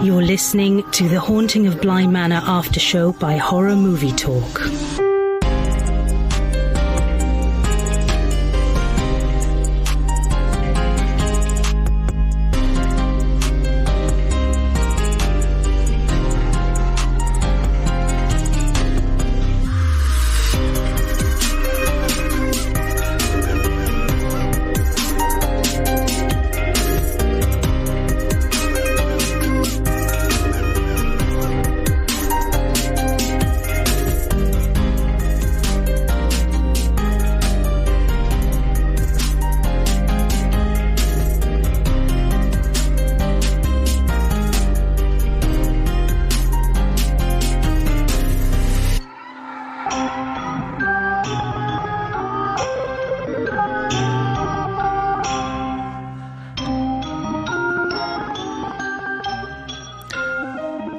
You're listening to The Haunting of Bly Manor Aftershow by Horror Movie Talk.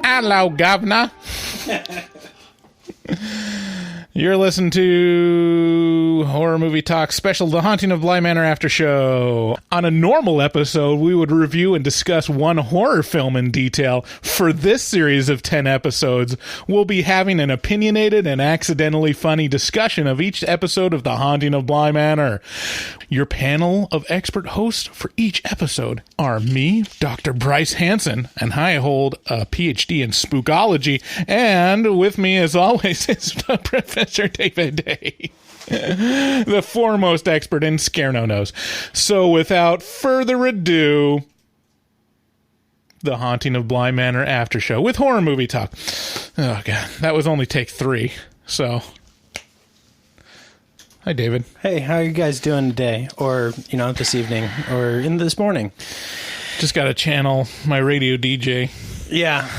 Hello, Governor. You're listening to Horror Movie Talk Special, The Haunting of Bly Manor After Show. On a normal episode, we would review and discuss one horror film in detail. For this series of 10 episodes, we'll be having an opinionated and accidentally funny discussion of each episode of The Haunting of Bly Manor. Your panel of expert hosts for each episode are me, Dr. Bryce Hanson, and I hold a PhD in spookology, and with me, as always, is Professor David Day, the foremost expert in scare no-nos. So without further ado, The Haunting of Bly Manor After Show with Horror Movie Talk. Oh, God, that was only take 3, so... Hi, David. Hey, how are you guys doing today? Or, this evening? Or in this morning? Just got to channel my radio DJ. Yeah.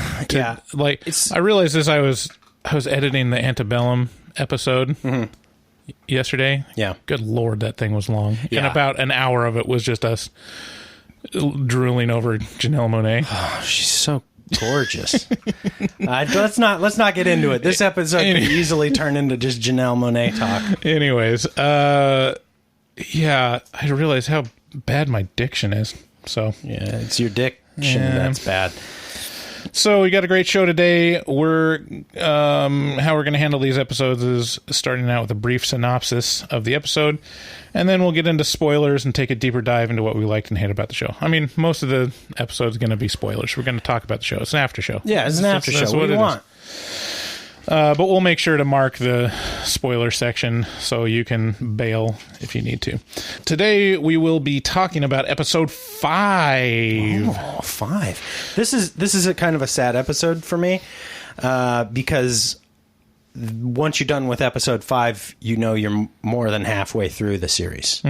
I realized as I was editing the Antebellum episode yesterday. Yeah. Good Lord, that thing was long. Yeah. And about an hour of it was just us drooling over Janelle Monáe. Oh, she's so gorgeous. Let's not get into it. This episode could easily turn into just Janelle Monáe talk. Anyways, yeah, I realized how bad my diction is. So yeah, it's your diction that's bad. So we got a great show today. How we're going to handle these episodes is starting out with a brief synopsis of the episode, and then we'll get into spoilers and take a deeper dive into what we liked and hate about the show. I mean, most of the episode's going to be spoilers. We're going to talk about the show. It's an after show. Yeah, it's an after show. That's what do you want? But we'll make sure to mark the spoiler section so you can bail if you need to. Today, we will be talking about episode 5. Oh, 5. This is a kind of a sad episode for me because once you're done with episode 5, you're more than halfway through the series.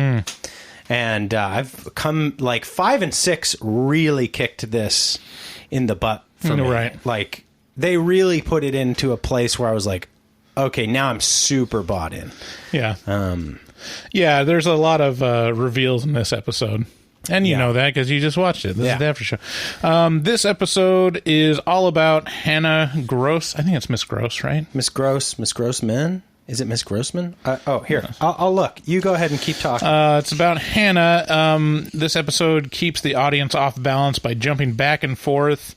And I've come, 5 and 6 really kicked this in the butt for me. Right. They really put it into a place where I was like, okay, now I'm super bought in. Yeah. Yeah, there's a lot of reveals in this episode. And you know that because you just watched it. This is the after show. This episode is all about Hannah Gross. I think it's Miss Gross, right? Miss Grossman? Is it Miss Grossman? Here. I'll look. You go ahead and keep talking. It's about Hannah. This episode keeps the audience off balance by jumping back and forth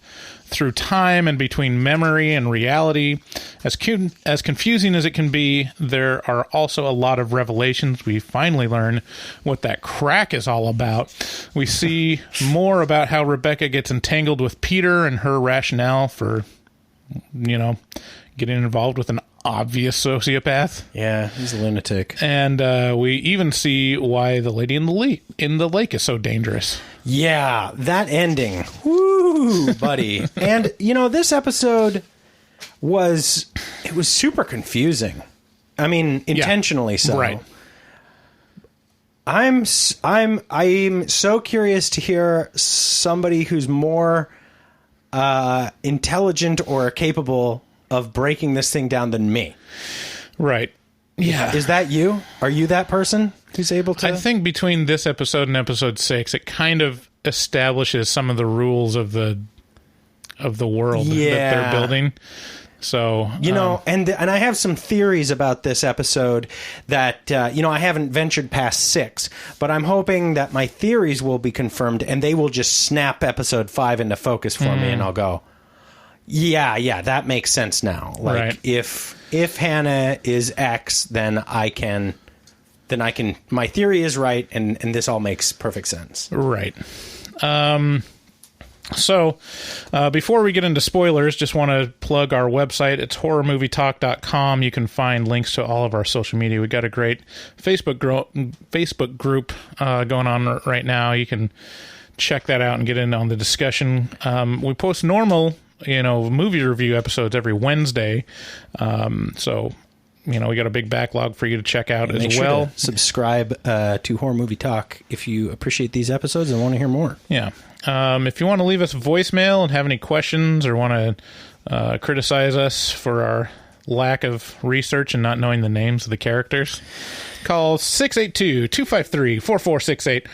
through time and between memory and reality. As confusing as it can be, there are also a lot of revelations. We finally learn what that crack is all about. We see more about how Rebecca gets entangled with Peter and her rationale for, getting involved with an obvious sociopath. Yeah, he's a lunatic. And we even see why the lady in the lake is so dangerous. Yeah, that ending. Woo, buddy. And, this episode was super confusing. I mean, intentionally so. Right. I'm so curious to hear somebody who's more intelligent or capable of breaking this thing down than me. Right. Yeah. Is that you? Are you that person who's able to? I think between this episode and episode 6, it kind of establishes some of the rules of the world that they're building. So and I have some theories about this episode that I haven't ventured past 6, but I'm hoping that my theories will be confirmed and they will just snap episode 5 into focus for me, and I'll go, yeah, that makes sense now. Like right. if Hannah is X, then I can. My theory is right, and this all makes perfect sense. Right. So, before we get into spoilers, just want to plug our website. It's horrormovietalk.com. You can find links to all of our social media. We got a great Facebook group going on right now. You can check that out and get in on the discussion. We post normal, movie review episodes every Wednesday. So, we got a big backlog for you to check out as well. Sure to subscribe to Horror Movie Talk if you appreciate these episodes and want to hear more. Yeah. If you want to leave us a voicemail and have any questions or want to criticize us for our lack of research and not knowing the names of the characters, call 682-253-4468.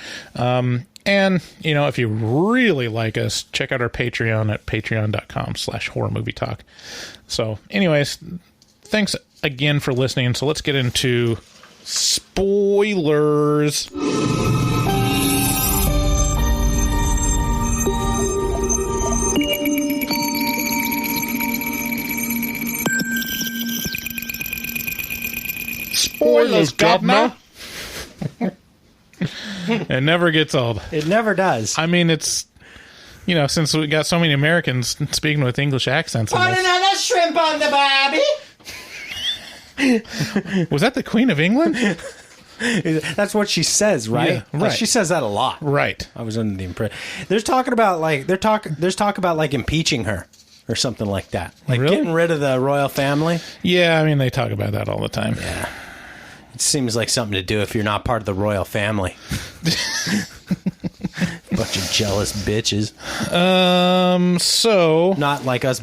And, if you really like us, check out our Patreon at patreon.com/horrormovietalk. So, anyways, thanks again for listening. So let's get into spoilers. Spoilers, governor. It never gets old. It never does. I mean, it's, since we got so many Americans speaking with English accents. Put another shrimp on the barbie. Was that the Queen of England? That's what she says, right? Yeah, right. She says that a lot. Right. I was under the impression. There's talk about impeaching her or something like that. Like really? Getting rid of the royal family. Yeah, I mean, they talk about that all the time. Yeah. It seems like something to do if you're not part of the royal family. Bunch of jealous bitches. So not like us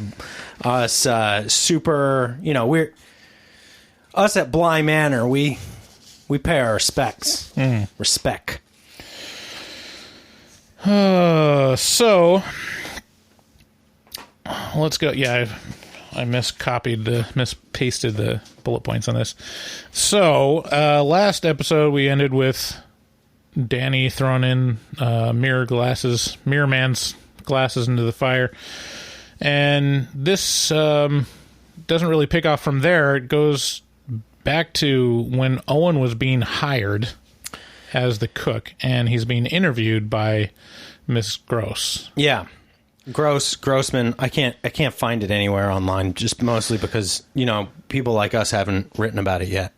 super, we're us at Bly Manor, we pay our respects. Respect. So let's go. Yeah, I mispasted the bullet points on this. So last episode we ended with Danny throwing in mirror man's glasses into the fire, and this doesn't really pick off from there. It goes back to when Owen was being hired as the cook, and he's being interviewed by Miss Gross. Yeah. Grossman. I can't find it anywhere online, just mostly because, people like us haven't written about it yet.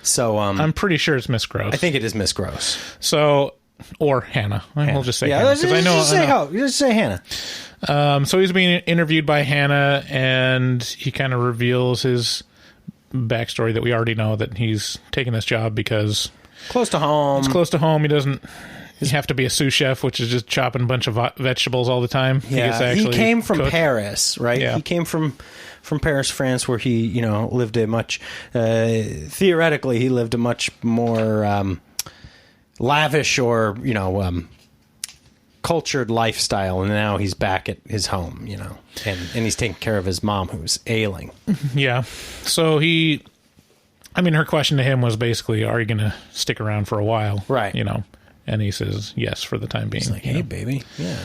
So I'm pretty sure it's Miss Gross. I think it is Miss Gross. So, or Hannah. We'll just say Hannah. Just say Hannah. So he's being interviewed by Hannah, and he kind of reveals his backstory that we already know, that he's taking this job because close to home. It's close to home. He doesn't have to be a sous chef, which is just chopping a bunch of vegetables all the time. Yeah, he came from Paris, right? Yeah. He came from Paris, France, where he lived a much theoretically he lived a much more lavish or cultured lifestyle, and now he's back at his home, and he's taking care of his mom who's ailing. Yeah. So her question to him was basically, are you going to stick around for a while? Right. And he says yes for the time being. He's like, hey, baby, yeah,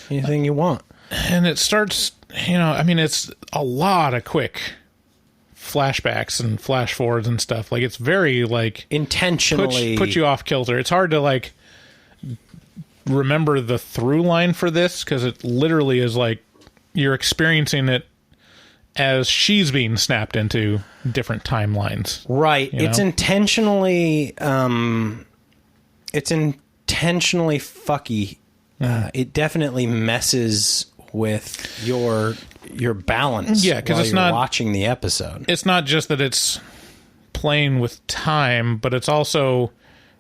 anything you want. And it starts, it's a lot of quick flashbacks and flash forwards and stuff. Like, it's very, intentionally put you off kilter. It's hard to, remember the through line for this, because it literally is you're experiencing it as she's being snapped into different timelines. Right. It's intentionally fucky. It definitely messes with your balance. Yeah, because it's not watching the episode. It's not just that it's playing with time, but it's also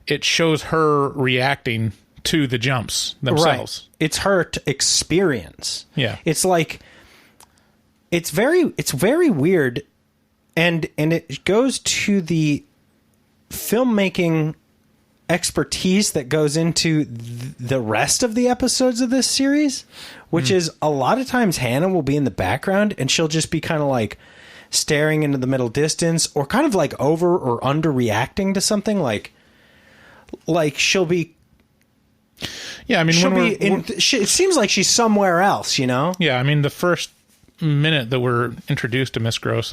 it shows her reacting to the jumps themselves. Right. It's her experience. Yeah. It's it's very weird, and it goes to the filmmaking expertise that goes into the rest of the episodes of this series, which is a lot of times Hannah will be in the background and she'll just be kind of staring into the middle distance, or kind of like over or underreacting to something. Like she'll be. Yeah, I mean, it seems like she's somewhere else, you know? Yeah, I mean, the first minute that we're introduced to Miss Gross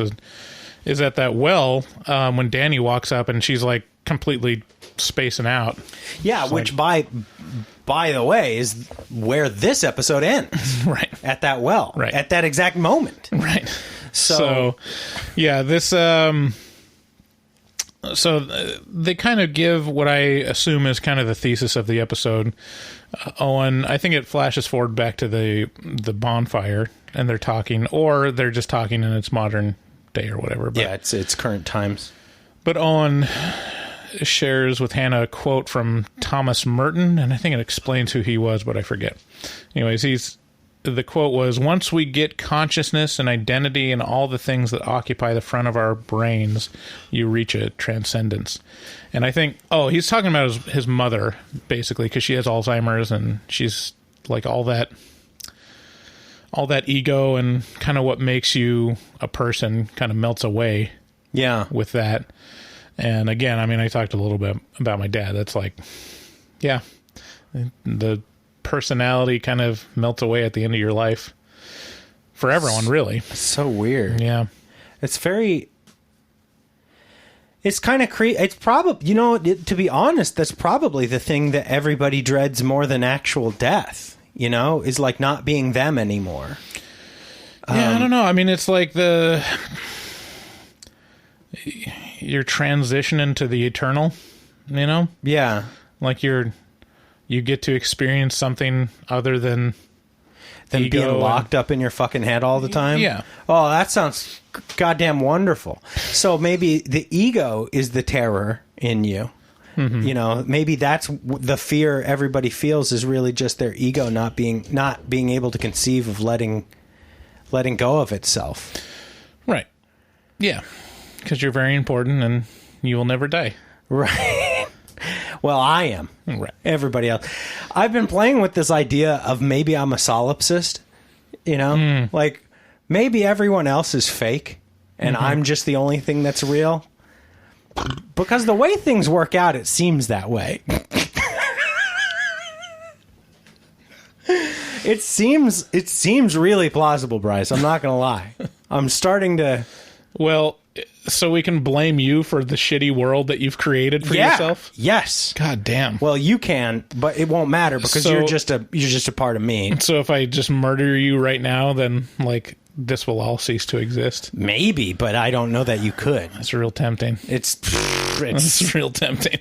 is at that well when Danny walks up and she's like completely spacing out. Yeah, it's which by the way is where this episode ends. Right. At that well. Right. At that exact moment. Right. So yeah, this they kind of give what I assume is kind of the thesis of the episode. Owen, I think it flashes forward back to the bonfire, and they're talking, or they're just talking in its modern day or whatever. But, yeah, it's current times. But Owen shares with Hannah a quote from Thomas Merton, and I think it explains who he was, but I forget. Anyways, the quote was, "Once we get consciousness and identity and all the things that occupy the front of our brains, you reach a transcendence." And I think, he's talking about his mother, basically, because she has Alzheimer's, and she's like all that ego and kind of what makes you a person kind of melts away. Yeah. With that. And again, I mean, I talked a little bit about my dad. That's like, yeah, the personality kind of melts away at the end of your life for everyone, really. It's so weird. Yeah. It's kind of it's probably, to be honest, that's probably the thing that everybody dreads more than actual death, is like not being them anymore. Yeah, I don't know. I mean, it's like you're transitioning to the eternal, Yeah. Like you get to experience something other than being locked up in your fucking head all the time. Yeah. Oh, that sounds goddamn wonderful. So maybe the ego is the terror in you. Mm-hmm. Maybe that's the fear everybody feels is really just their ego not being able to conceive of letting go of itself. Right. Yeah. Because you're very important and you will never die. Right. Well, I am. Right. Everybody else. I've been playing with this idea of maybe I'm a solipsist, like maybe everyone else is fake and I'm just the only thing that's real. Because the way things work out, it seems that way. It seems really plausible, Bryce. I'm not going to lie. I'm starting to... Well, so we can blame you for the shitty world that you've created for yourself? Yes. God damn. Well, you can, but it won't matter because you're just a part of me. So if I just murder you right now, then like this will all cease to exist? Maybe, but I don't know that you could. That's real tempting. It's real tempting.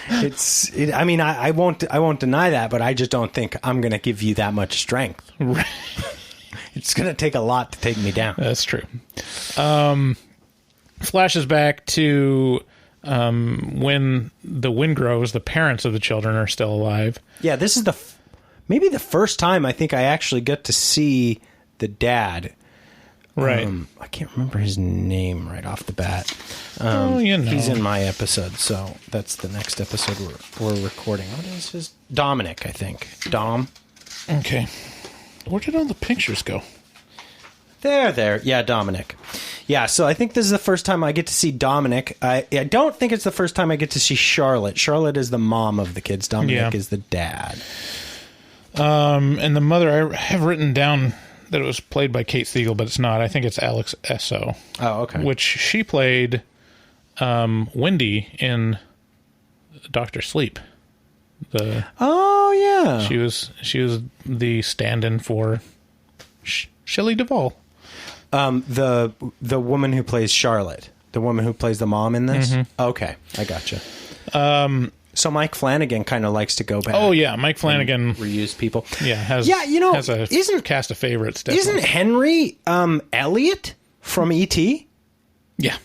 I mean, I won't deny that, but I just don't think I'm going to give you that much strength. Right. It's going to take a lot to take me down. That's true. Flashes back to when the Wingrows, the parents of the children, are still alive. Yeah, this is maybe the first time I think I actually get to see the dad. Right. I can't remember his name right off the bat. He's in my episode, so that's the next episode we're recording. What is his? Dominic, I think. Dom. Okay. Where did all the pictures go? There. Yeah, Dominic. Yeah, so I think this is the first time I get to see Dominic. I don't think it's the first time I get to see Charlotte. Charlotte is the mom of the kids. Dominic is the dad. And the mother, I have written down that it was played by Kate Siegel, but it's not. I think it's Alex Esso. Oh, okay. Which she played Wendy in Dr. Sleep. She was the stand-in for Shelley Duvall. The woman who plays Charlotte, the woman who plays the mom in this. Mm-hmm. Okay, I gotcha. So Mike Flanagan kind of likes to go back. Oh yeah, Mike Flanagan reuse people. Yeah, has a cast of favorites. Definitely. Isn't Henry Elliot from E.T.? Yeah.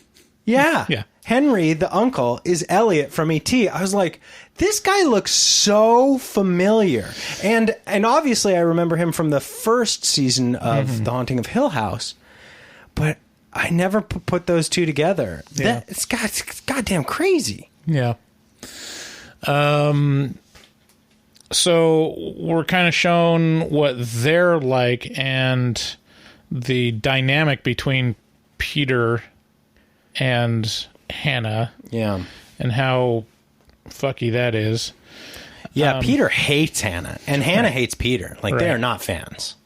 Yeah. Henry, the uncle, is Elliot from E.T. I was like, this guy looks so familiar. And obviously I remember him from the first season of The Haunting of Hill House, but I never put those two together. Yeah. It's goddamn crazy. Yeah. So we're kind of shown what they're like and the dynamic between Peter and Hannah. Yeah. And how fucky that is. Yeah, Peter hates Hannah, and Hannah hates Peter. Like, they Right. are not fans.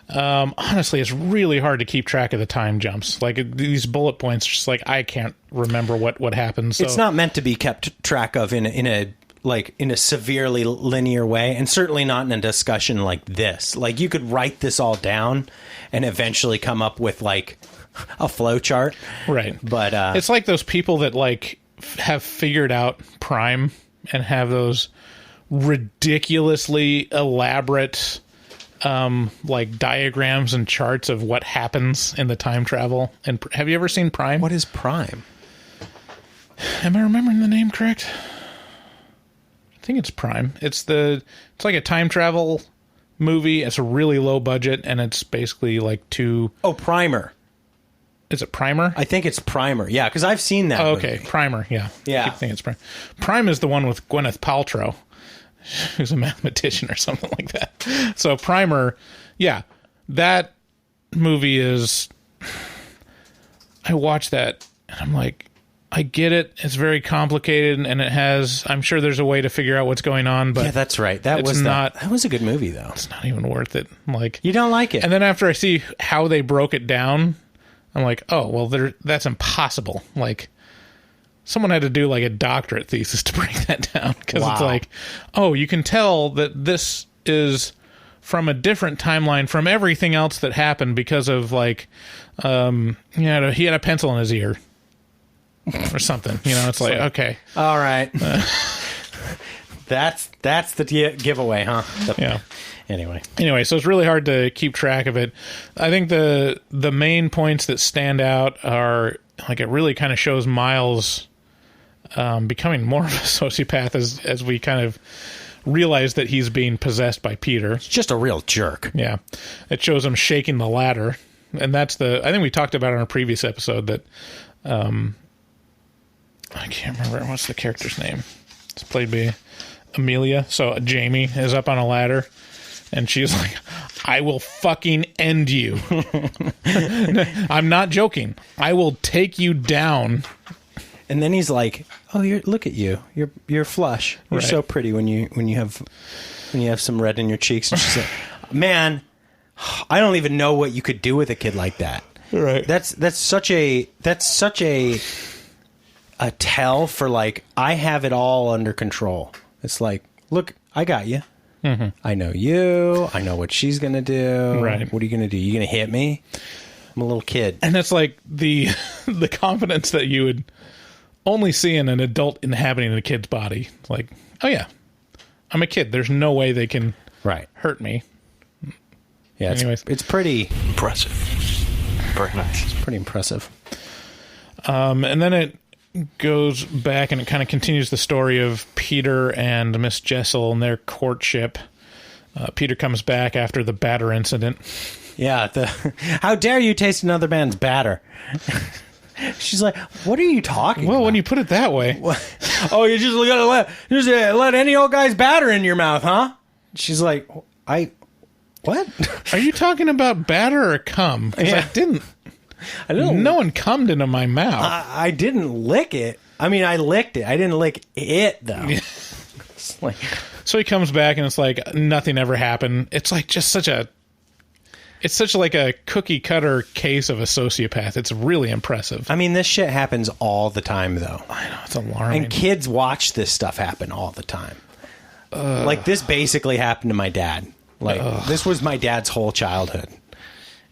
Honestly, it's really hard to keep track of the time jumps. Like, these bullet points, just like, I can't remember what happens. So. It's not meant to be kept track of in a severely linear way, and certainly not in a discussion like this. Like, you could write this all down and eventually come up with, like, a flow chart. Right. But it's like those people that, like, have figured out Prime and have those ridiculously elaborate like diagrams and charts of what happens in the time travel. And have you ever seen Prime? what is Prime? Am I remembering the name correct? I think it's Prime. It's like a time travel movie. It's a really low budget, and it's basically like Oh, Primer. Is it Primer? I think it's Primer. Yeah, because I've seen that. Oh, okay, movie. Primer. Yeah, Yeah. I think it's Prime. Prime is the one with Gwyneth Paltrow, who's a mathematician or something like that. So Primer, yeah, that movie is. I watched that and I'm like, I get it. It's very complicated, and it has. I'm sure there's a way to figure out what's going on, but Yeah, that's right. That was a good movie, though. It's not even worth it. Like, You don't like it. and then after I see how they broke it down, I'm like, oh well, that's impossible. Like, someone had to do like a doctorate thesis to break that down, because it's Wow. like, oh, you can tell that this is from a different timeline from everything else that happened because of like, he had a pencil in his ear or something. You know, it's like, okay, All right. That's the giveaway, huh? yeah. Anyway, So it's really hard to keep track of it. I think the main points that stand out are, like, it really kind of shows Miles becoming more of a sociopath as we kind of realize that he's being possessed by Peter. it's just a real jerk. Yeah. It shows him shaking the ladder. And I think we talked about it on a previous episode that, I can't remember, what's the character's name? It's played by Amelia. So Jamie is up on a ladder, and she's like, I will fucking end you. I'm not joking. I will take you down. And then he's like, "Oh, look at you. You're flush. You're Right. so pretty when you have some red in your cheeks." And she's like, "Man, I don't even know what you could do with a kid like that." Right. That's such a tell for, like, I have it all under control. It's like, look, I got you. Mm-hmm. I know you. I know what she's gonna do. Right. What are you gonna do? You gonna hit me? I'm a little kid. And that's like the confidence that you would only see in an adult inhabiting a kid's body. It's like, oh yeah, I'm a kid. There's no way they can Right. hurt me. Yeah. Anyways. It's pretty Impressive. Very nice. It's pretty impressive. And then it goes back and it kind of continues the story of Peter and Miss Jessel and their courtship. Peter comes back after the batter incident. Yeah, how dare you taste another man's batter? She's like, what are you talking Well, about? when you put it that way. Oh, you just gotta let any old guy's batter in your mouth, huh? She's like, what? Are you talking about batter or cum? Because Yeah. I didn't. No one cummed into my mouth. I didn't lick it. I mean, I licked it. I didn't lick it, though. It's like, So he comes back and it's like nothing ever happened. It's like just such a cookie cutter case of a sociopath. It's really impressive. I mean, this shit happens all the time, though. I know, it's alarming. And kids watch this stuff happen all the time. Like, this basically happened to my dad. Like, this was my dad's whole childhood.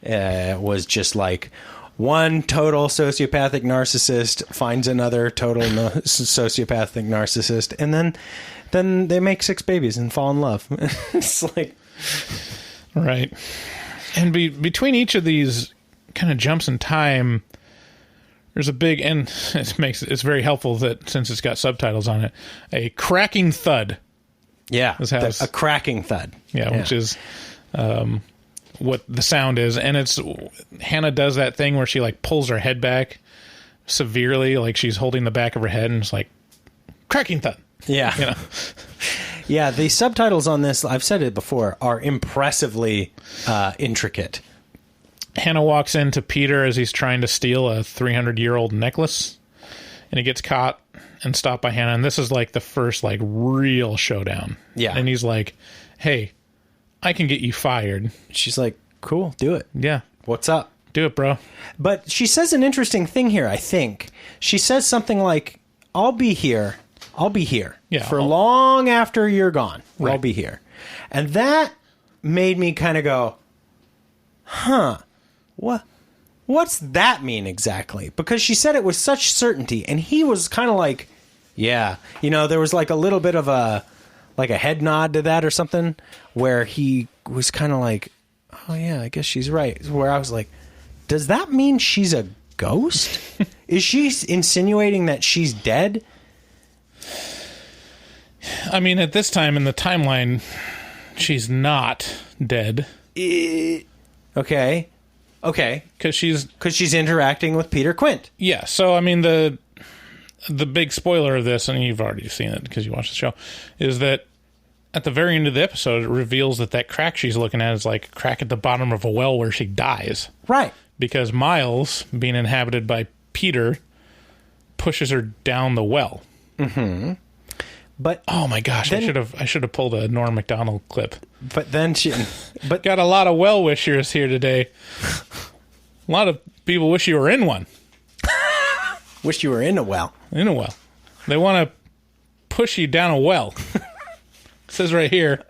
It was just like, one total sociopathic narcissist finds another total sociopathic narcissist, and then they make 6 babies and fall in love. It's like, Right. And between each of these kind of jumps in time, there's a big, and it's very helpful that since it's got subtitles on it, a cracking thud. yeah, has- a cracking thud. Yeah, which is what the sound is. And Hannah does that thing where she like pulls her head back severely, like she's holding the back of her head, and it's like cracking thud. Yeah. You know? Yeah, the subtitles on this, I've said it before, are impressively intricate. Hannah walks into Peter as he's trying to steal a 300-year-old necklace, and he gets caught and stopped by Hannah. And this is like the first like real showdown. Yeah. And he's like, hey, I can get you fired. She's like, cool, do it. Yeah. What's up? Do it, bro. But she says an interesting thing here, I think. She says something like, I'll be here. Yeah, for long after you're gone. Right. I'll be here. And that made me kind of go, huh, what's that mean exactly? Because she said it with such certainty, and he was kind of like, yeah. You know, there was like a little bit of a head nod to that or something, where he was kind of like, oh yeah, I guess she's right. Where I was like, does that mean she's a ghost? Is she insinuating that she's dead? I mean, at this time in the timeline, she's not dead. Okay. Because she's interacting with Peter Quint. Yeah, so I mean, the big spoiler of this, and you've already seen it because you watched the show, is that at the very end of the episode, it reveals that crack she's looking at is like a crack at the bottom of a well where she dies. Right. Because Miles, being inhabited by Peter, pushes her down the well. Mm-hmm. But oh my gosh, I should have pulled a Norm Macdonald clip. But then but got a lot of well wishers here today. A lot of people wish you were in one. Wish you were in a well. In a well. They want to push you down a well. It says right here.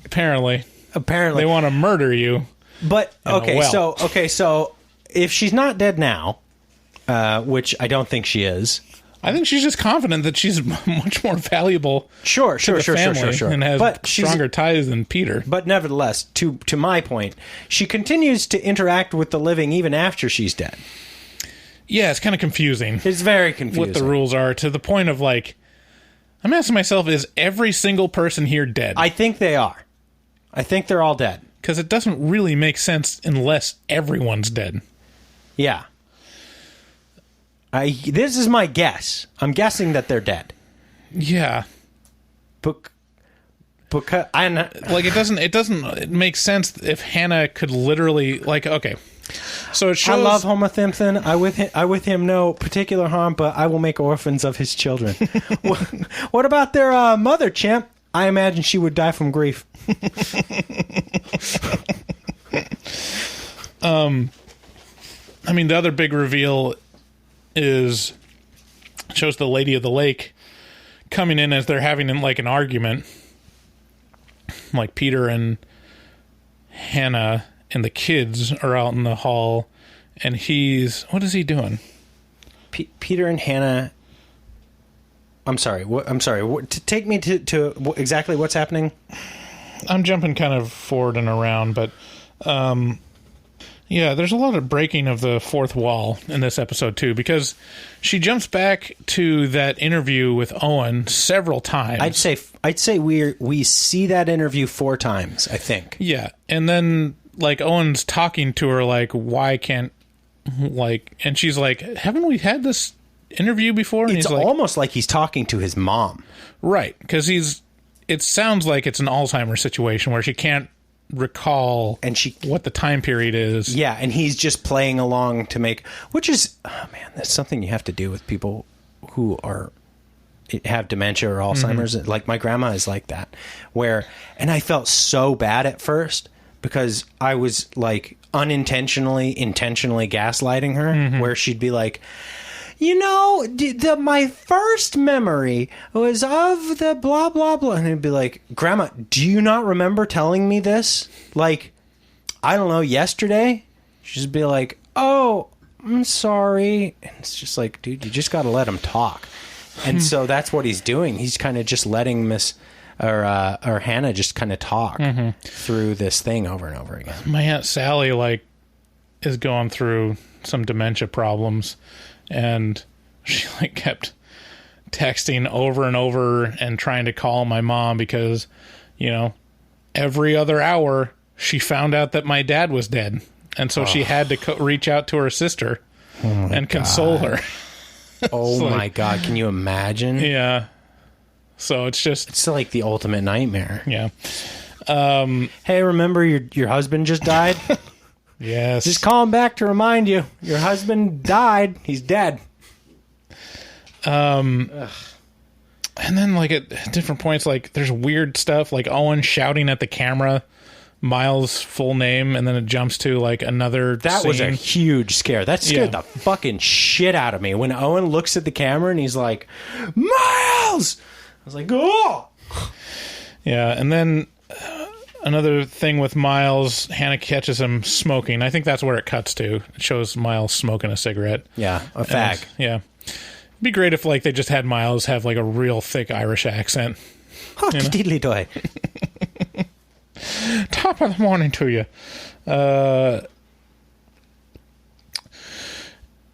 Apparently they want to murder you. But so if she's not dead now, which I don't think she is, I think she's just confident that she's much more valuable. Sure, and has stronger ties than Peter. But nevertheless, to my point, she continues to interact with the living even after she's dead. Yeah, it's kind of confusing. It's very confusing what the rules are, to the point of like, I'm asking myself, is every single person here dead? I think they are. I think they're all dead. Because it doesn't really make sense unless everyone's dead. Yeah. This is my guess. I'm guessing that they're dead. Yeah. Because like it doesn't make sense if Hannah could literally like, okay. So it shows, I love Homer Simpson. I with him no particular harm, but I will make orphans of his children. What about their mother, Champ? I imagine she would die from grief. I mean, the other big reveal shows the Lady of the Lake coming in as they're having like an argument, like Peter and Hannah and the kids are out in the hall, and what is he doing? Peter and Hannah. I'm sorry. Take me to exactly what's happening. I'm jumping kind of forward and around, but yeah, there's a lot of breaking of the fourth wall in this episode too, because she jumps back to that interview with Owen several times. I'd say we see that interview 4 times, I think. Yeah, and then like Owen's talking to her like, why can't and she's like, haven't we had this interview before? And it's almost like he's talking to his mom. Right, because it sounds like it's an Alzheimer's situation where she can't recall what the time period is. Yeah, and he's just playing along to make, which is, oh man, that's something you have to do with people who have dementia or Alzheimer's. Mm-hmm. Like my grandma is like that, and I felt so bad at first because I was like intentionally gaslighting her, mm-hmm. where she'd be like, you know, my first memory was of the blah, blah, blah. And it'd be like, Grandma, do you not remember telling me this? Like, I don't know, yesterday? She'd just be like, oh, I'm sorry. And it's just like, dude, you just got to let him talk. And so that's what he's doing. He's kind of just letting or Hannah just kind of talk mm-hmm. through this thing over and over again. My Aunt Sally, is going through some dementia problems. And she kept texting over and over and trying to call my mom because, every other hour she found out that my dad was dead. And so she had to reach out to her sister and console her. Oh my God. Can you imagine? Yeah. So it's like the ultimate nightmare. Yeah. Hey, remember your husband just died? Yes. Just call him back to remind you. Your husband died. He's dead. And then, like, at different points, like, there's weird stuff, like Owen shouting at the camera Miles' full name, and then it jumps to, like, another That scene. was a huge scare. That scared the fucking shit out of me. When Owen looks at the camera and he's like, Miles! I was like, oh! Yeah, and then another thing with Miles, Hannah catches him smoking. I think that's where it cuts to. It shows Miles smoking a cigarette. Yeah, a fag. Yeah. It'd be great if, like, they just had Miles have, like, a real thick Irish accent. Oh, diddly doy. Top of the morning to you. And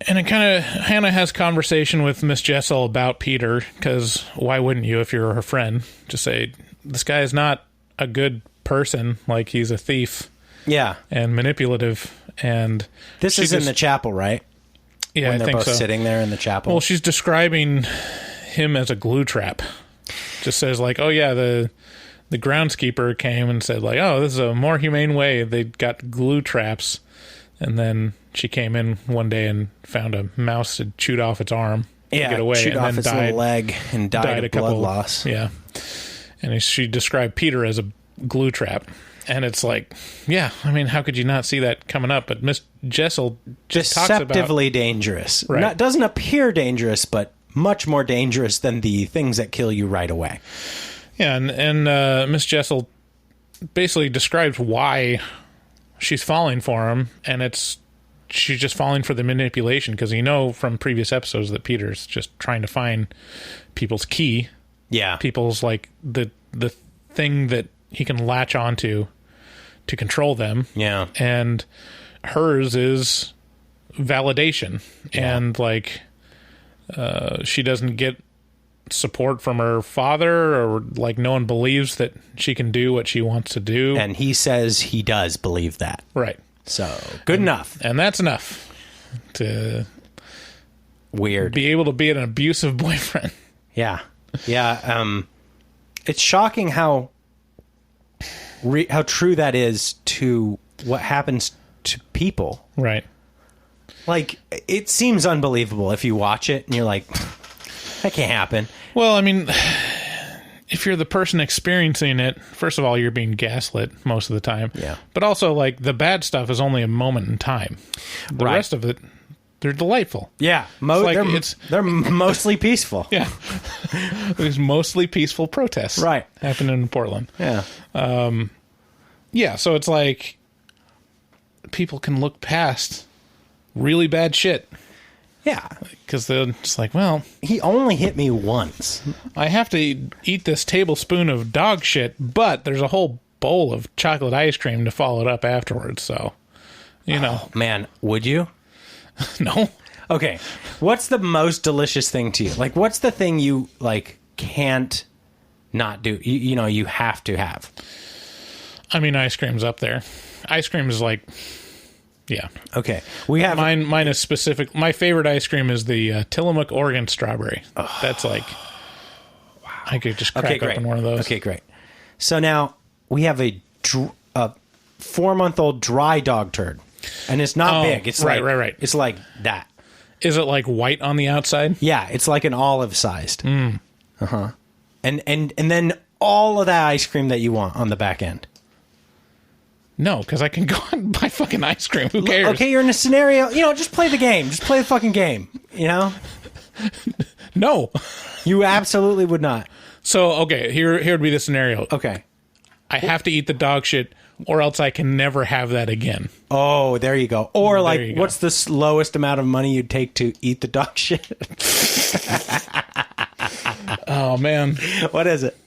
it kind of, Hannah has conversation with Miss Jessel about Peter, because why wouldn't you if you're her friend? Just say, this guy is not a good person, like he's a thief. Yeah. And manipulative. And this is in the chapel, right? Yeah, when I they're think both so. sitting there in the chapel. Well, she's describing him as a glue trap. Just says, like, oh yeah, the groundskeeper came and said, like, oh, this is a more humane way. They got glue traps. And then she came in one day and found a mouse had chewed off its arm to get away. Chewed and off then its little leg and died of blood loss. Yeah. And she described Peter as a glue trap. And it's like, yeah, I mean, how could you not see that coming up? But Miss Jessel just talks about... Deceptively dangerous. Right. Doesn't appear dangerous, but much more dangerous than the things that kill you right away. Yeah, and Miss Jessel basically describes why she's falling for him, and she's just falling for the manipulation, because you know from previous episodes that Peter's just trying to find people's key. Yeah. People's, like, the thing that he can latch onto to control them. Yeah. And hers is validation. Yeah. And, like, she doesn't get support from her father, or, like, no one believes that she can do what she wants to do. And he says he does believe that. Right. So, good enough. And that's enough to weird be able to be an abusive boyfriend. Yeah. Yeah. It's shocking how true that is to what happens to people. Right. Like, it seems unbelievable if you watch it and you're like, that can't happen. Well, I mean, if you're the person experiencing it, first of all, you're being gaslit most of the time. Yeah. But also, like, the bad stuff is only a moment in time. The rest of it, they're delightful. Yeah. They're mostly peaceful. Yeah. There's mostly peaceful protests. Right. Happening in Portland. Yeah. Yeah, so it's like people can look past really bad shit. Yeah. Because they're just like, well... He only hit me once. I have to eat this tablespoon of dog shit, but there's a whole bowl of chocolate ice cream to follow it up afterwards, so, you know. Oh, man, would you? No. Okay. What's the most delicious thing to you? Like, what's the thing you, like, can't not do? You know, you have to have. I mean, ice cream's up there. Ice cream is like... Yeah. Okay. We have mine is specific. My favorite ice cream is the Tillamook Oregon strawberry. Oh. That's like, wow. I could just crack open one of those. Okay, great. So now we have a 4-month-old dry dog turd, and it's not big. It's right. It's like that. Is it like white on the outside? Yeah, it's like an olive sized. Uh-huh. And then all of that ice cream that you want on the back end. No, because I can go and buy fucking ice cream. Who cares? Okay, you're in a scenario. You know, just play the game. Just play the fucking game. You know? No. You absolutely would not. So, okay, here would be the scenario. Okay. I have to eat the dog shit, or else I can never have that again. Oh, there you go. Or, like, what's the lowest amount of money you'd take to eat the dog shit? Oh, man. What is it?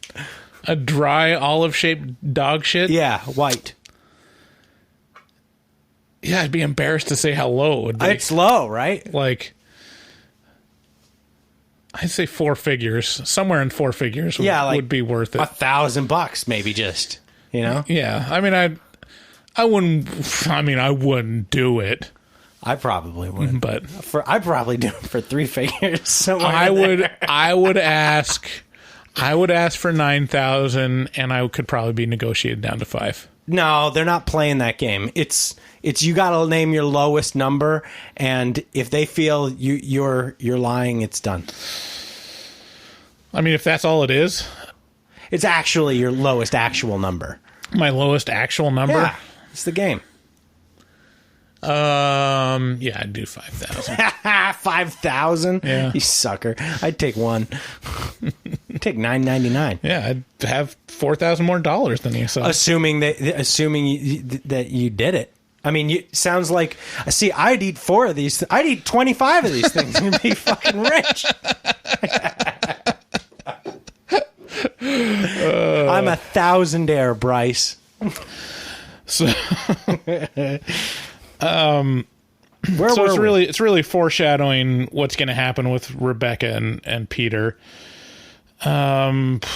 A dry, olive-shaped dog shit? Yeah, white. Yeah, I'd be embarrassed to say how low it would be. It's low, right? Like, I'd say 4 figures. Somewhere in 4 figures would be worth it. $1,000 maybe, just, you know? Yeah. I mean, I wouldn't do it. I probably would. But I'd probably do it for 3 figures. I would ask for 9,000, and I could probably be negotiated down to 5. No, they're not playing that game. It's you got to name your lowest number, and if they feel you're lying, it's done. I mean, if that's all it is, it's actually your lowest actual number. My lowest actual number? Yeah, it's the game. Yeah, I'd do 5,000. 5,000? Yeah. You sucker. I'd take one. I'd take $9.99. Yeah, I'd have $4,000 more dollars than you. So assuming that you did it. I mean, sounds like. See, I'd eat 4 of these. I'd eat 25 of these things and be fucking rich. I'm a thousandaire, Bryce. So, Where so were we? it's really foreshadowing what's going to happen with Rebecca and Peter. And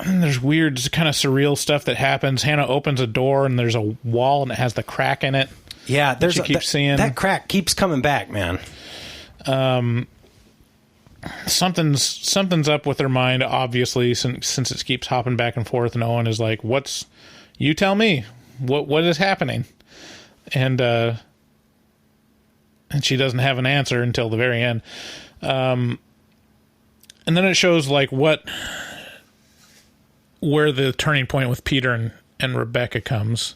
there's weird, kind of surreal stuff that happens. Hannah opens a door and there's a wall and it has the crack in it. Yeah, that you keep seeing. That crack keeps coming back, man. Something's up with her mind, obviously, since it keeps hopping back and forth, and Owen is like, you tell me, what is happening? And she doesn't have an answer until the very end. And then it shows like where the turning point with Peter and Rebecca comes,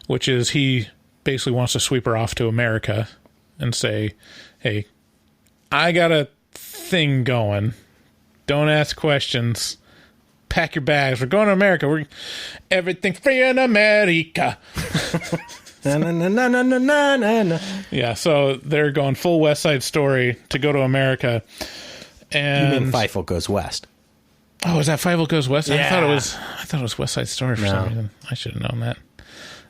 which is he basically wants to sweep her off to America and say, hey, I got a thing going. Don't ask questions. Pack your bags. We're going to America. We're everything free in America. Na. Yeah, so they're going full West Side Story to go to America. And You mean Feifel Goes West? Oh, is that Fievel Goes West? Yeah. I thought it was West Side Story for some reason. I should have known that.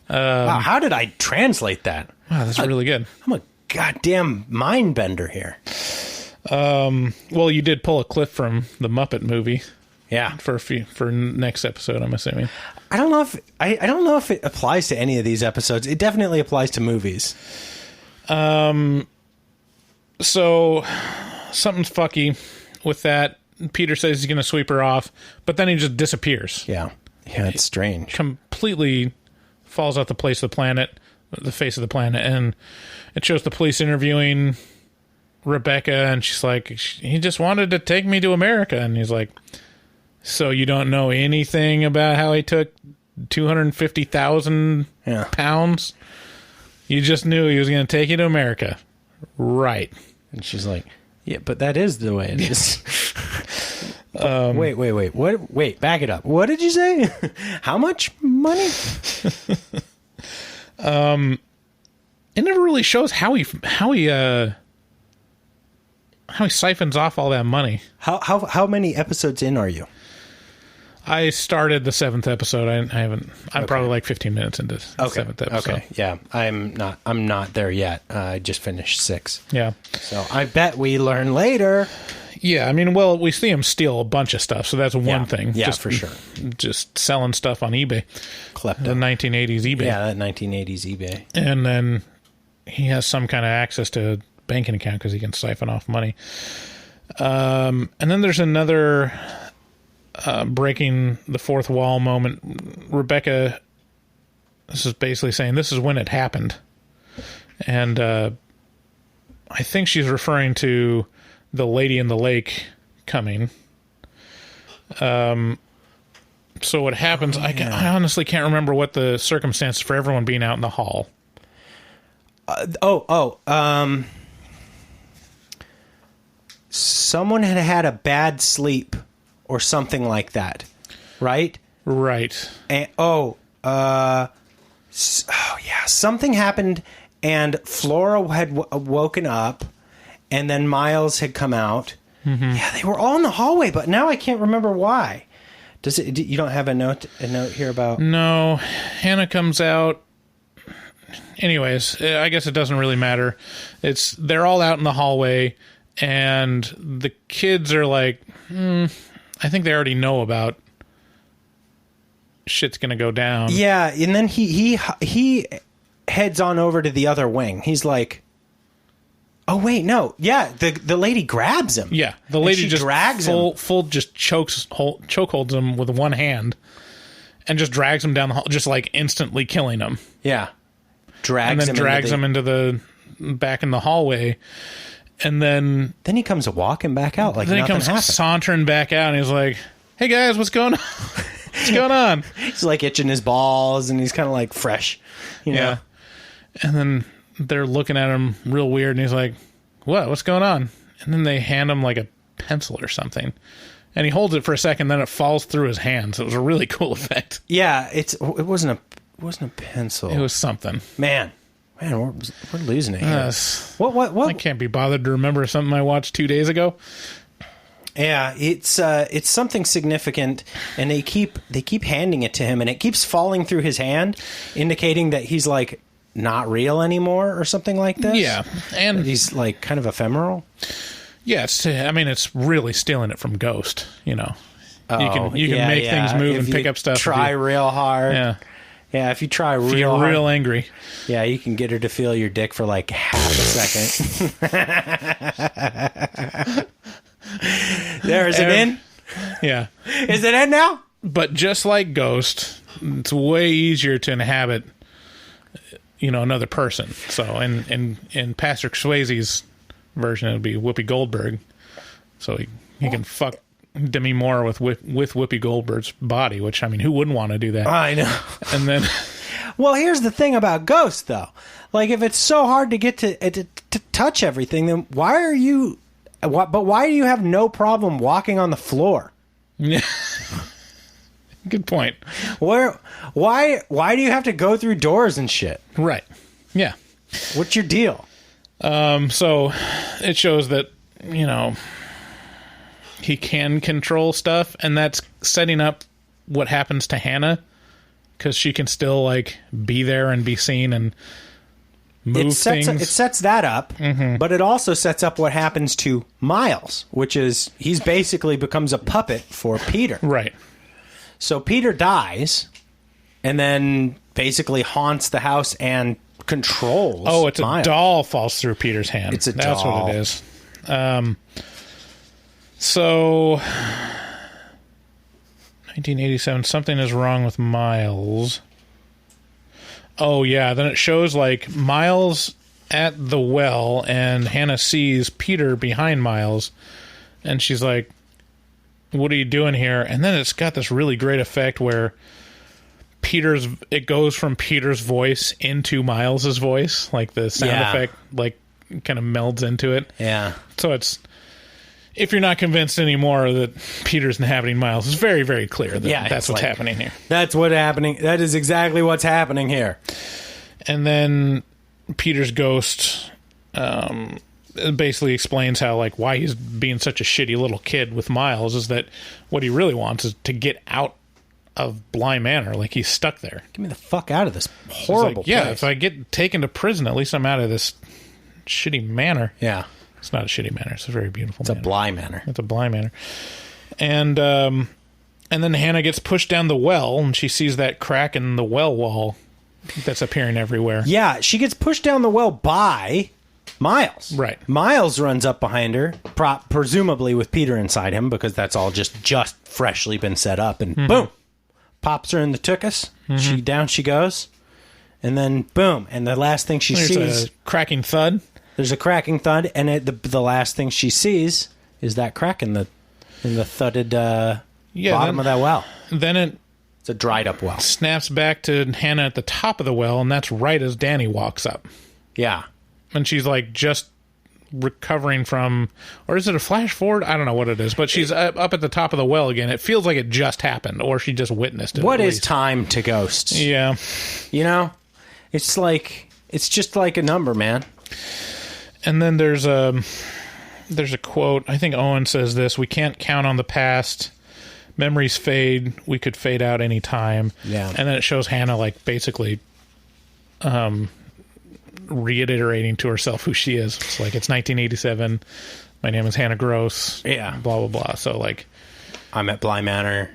Wow, how did I translate that? Wow, that's really good. I'm a goddamn mind bender here. Well, you did pull a clip from the Muppet movie. Yeah. For next episode, I'm assuming. I don't know if it applies to any of these episodes. It definitely applies to movies. So something's fucky with that. Peter says he's going to sweep her off, but then he just disappears. Yeah. Yeah, it's strange. Completely falls off the face of the planet, and it shows the police interviewing Rebecca, and she's like, he just wanted to take me to America, and he's like, so you don't know anything about how he took 250,000 pounds? You just knew he was going to take you to America, right? And she's like, yeah, but that is the way it is. Wait. What? Wait, back it up. What did you say? How much money? It never really shows how he siphons off all that money. How many episodes in are you? I started the 7th episode. I haven't. I'm probably like 15 minutes into the 7th episode. Okay, yeah, I'm not there yet. I just finished 6. Yeah. So I bet we learn later. Yeah, I mean, well, we see him steal a bunch of stuff, so that's one thing. Yeah, just, for sure. Just selling stuff on eBay. Klepto. The 1980s eBay. Yeah, that 1980s eBay. And then he has some kind of access to a banking account because he can siphon off money. And then there's another breaking the fourth wall moment. Rebecca, this is basically saying this is when it happened. And I think she's referring to the lady in the lake coming. So what happens, I honestly can't remember what the circumstances for everyone being out in the hall. Someone had a bad sleep or something like that, right? Right. And something happened, and Flora had woken up, and then Miles had come out. Mm-hmm. Yeah, they were all in the hallway, but now I can't remember why. You don't have a note here about? No, Hannah comes out. Anyways, I guess it doesn't really matter. They're all out in the hallway, and the kids are like, I think they already know about shit's gonna go down. Yeah, and then he heads on over to the other wing. He's like, oh wait, no, yeah, the lady grabs him. Yeah, the lady just drags him. Full just chokeholds him with one hand, and just drags him down the hall, just like instantly killing him. Yeah. And then drags him into the back in the hallway. And then he comes walking back out like nothing happened. Then he comes sauntering back out, and he's like, "Hey guys, what's going on? What's going on?" He's like itching his balls, and he's kind of like fresh, you know? Yeah. And then they're looking at him real weird, and he's like, "What? What's going on?" And then they hand him like a pencil or something, and he holds it for a second, then it falls through his hands. It was a really cool effect. Yeah, it wasn't a pencil. It was something. Man, we're losing it here. What? I can't be bothered to remember something I watched 2 days ago. Yeah, it's something significant, and they keep handing it to him, and it keeps falling through his hand, indicating that he's like not real anymore or something like this. Yeah, and he's like kind of ephemeral. Yeah, it's really stealing it from Ghost. You know, you can make things move and pick up stuff. Try real hard. Yeah. Yeah, if you try real hard. If you're real angry. Yeah, you can get her to feel your dick for like half a second. Is it in? Yeah. Is it in now? But just like Ghost, it's way easier to inhabit, another person. So in Patrick Swayze's version, it would be Whoopi Goldberg. So he can fuck Demi Moore with Whoopi Goldberg's body, which, who wouldn't want to do that? I know. And then... Well, here's the thing about Ghost, though. Like, if it's so hard to get to touch everything, then why do you have no problem walking on the floor? Yeah. Good point. Why do you have to go through doors and shit? Right. Yeah. What's your deal? So it shows that, he can control stuff, and that's setting up what happens to Hannah, because she can still like be there and be seen and move things. It sets that up, but it also sets up what happens to Miles, which is he's basically becomes a puppet for Peter. Right. So Peter dies, and then basically haunts the house and controls. Oh, it's Miles. A doll falls through Peter's hand. It's a doll. That's what it is. So, 1987, something is wrong with Miles. Oh, yeah. Then it shows, like, Miles at the well, and Hannah sees Peter behind Miles, and she's like, "What are you doing here?" And then it's got this really great effect where it goes from Peter's voice into Miles's voice, like the sound effect, like, kind of melds into it. Yeah. So it's... If you're not convinced anymore that Peter's inhabiting Miles, it's very, very clear that that's what's happening here. That's what's happening. That is exactly what's happening here. And then Peter's ghost basically explains how, like, why he's being such a shitty little kid with Miles is that what he really wants is to get out of Bly Manor. Like, he's stuck there. Get me the fuck out of this horrible place. Yeah, if I get taken to prison, at least I'm out of this shitty manor. Yeah. It's not a shitty manor. It's a very beautiful manor. It's a Bly Manor. It's a Bly Manor. And then Hannah gets pushed down the well, and she sees that crack in the well wall that's appearing everywhere. Yeah, she gets pushed down the well by Miles. Right. Miles runs up behind her, presumably with Peter inside him, because that's all just freshly been set up, and boom, pops her in the tuchus. Down she goes, and then boom, and the last thing she sees... a cracking thud. There's a cracking thud, and the last thing she sees is that crack in the thudded bottom of that well. Then it's a dried up well. Snaps back to Hannah at the top of the well, and that's right as Danny walks up. Yeah. And she's like just recovering from, or is it a flash forward? I don't know what it is, but she's up at the top of the well again. It feels like it just happened, or she just witnessed it. What is time to ghosts? Yeah. It's just like a number, man. And then there's a quote. I think Owen says this: "We can't count on the past. Memories fade. We could fade out any time." Yeah. And then it shows Hannah like basically reiterating to herself who she is. It's like, it's 1987. My name is Hannah Gross. Yeah. Blah, blah, blah. So like, I'm at Bly Manor.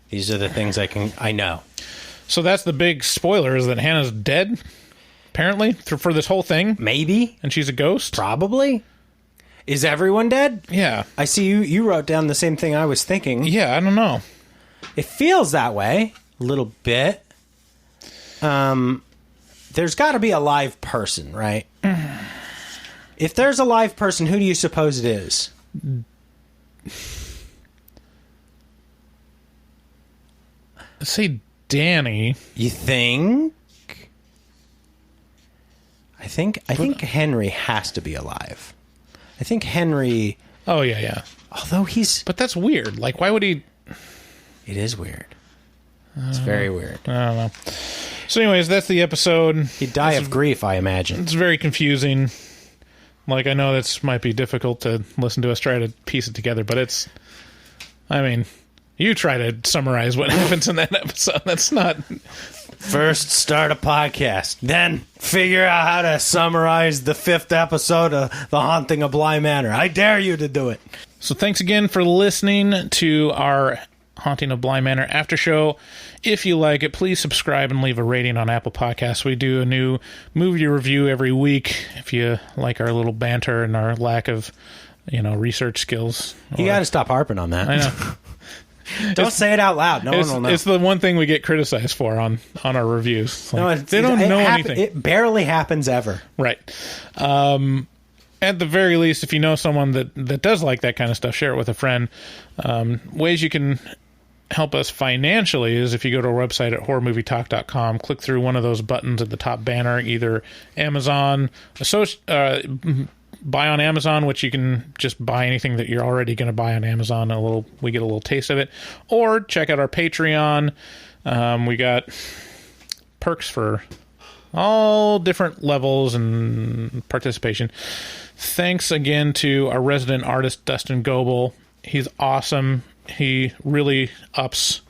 These are the things I know. So that's the big spoiler, is that Hannah's dead. Apparently, for this whole thing. Maybe. And she's a ghost? Probably. Is everyone dead? Yeah. I see you wrote down the same thing I was thinking. Yeah, I don't know. It feels that way. a little bit. There's got to be a live person, right? If there's a live person, who do you suppose it is? Let's say Danny. You think? I think Henry has to be alive. I think Henry... Oh, yeah. Although he's... But that's weird. Like, why would he... It is weird. It's very weird. I don't know. So anyways, that's the episode. He'd die of grief, I imagine. It's very confusing. Like, I know this might be difficult to listen to us try to piece it together, but it's... I mean, you try to summarize what happens in that episode. That's not... First, start a podcast. Then, figure out how to summarize the 5th episode of The Haunting of Bly Manor. I dare you to do it. So thanks again for listening to our Haunting of Bly Manor after show. If you like it, please subscribe and leave a rating on Apple Podcasts. We do a new movie review every week. If you like our little banter and our lack of, research skills. You got to stop harping on that. I know. Don't say it out loud. No one will know. It's the one thing we get criticized for on our reviews. Like, they don't know anything. It barely happens ever. Right. At the very least, if you know someone that does like that kind of stuff, share it with a friend. Ways you can help us financially is if you go to our website at horrormovietalk.com, click through one of those buttons at the top banner, either Amazon, buy on Amazon, which you can just buy anything that you're already going to buy on Amazon. We get a little taste of it. Or check out our Patreon. We got perks for all different levels and participation. Thanks again to our resident artist, Dustin Goebel. He's awesome. He really ups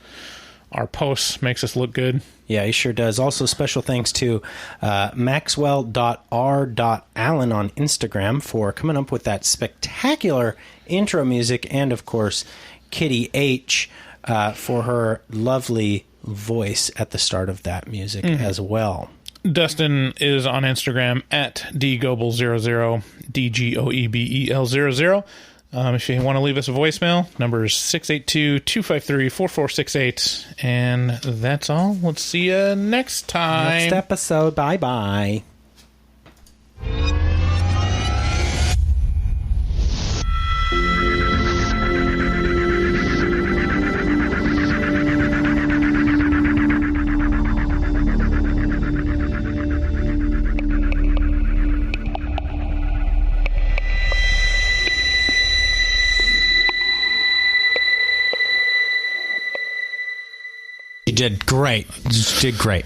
our posts, makes us look good. Yeah, he sure does. Also, special thanks to maxwell.r.allen on Instagram for coming up with that spectacular intro music, and, of course, Kitty H for her lovely voice at the start of that music as well. Dustin is on Instagram at dgoebel00, DGOEBEL00. If you want to leave us a voicemail, number is 682-253-4468. And that's all. Let's see you next time. Next episode. Bye-bye. You did great. You did great.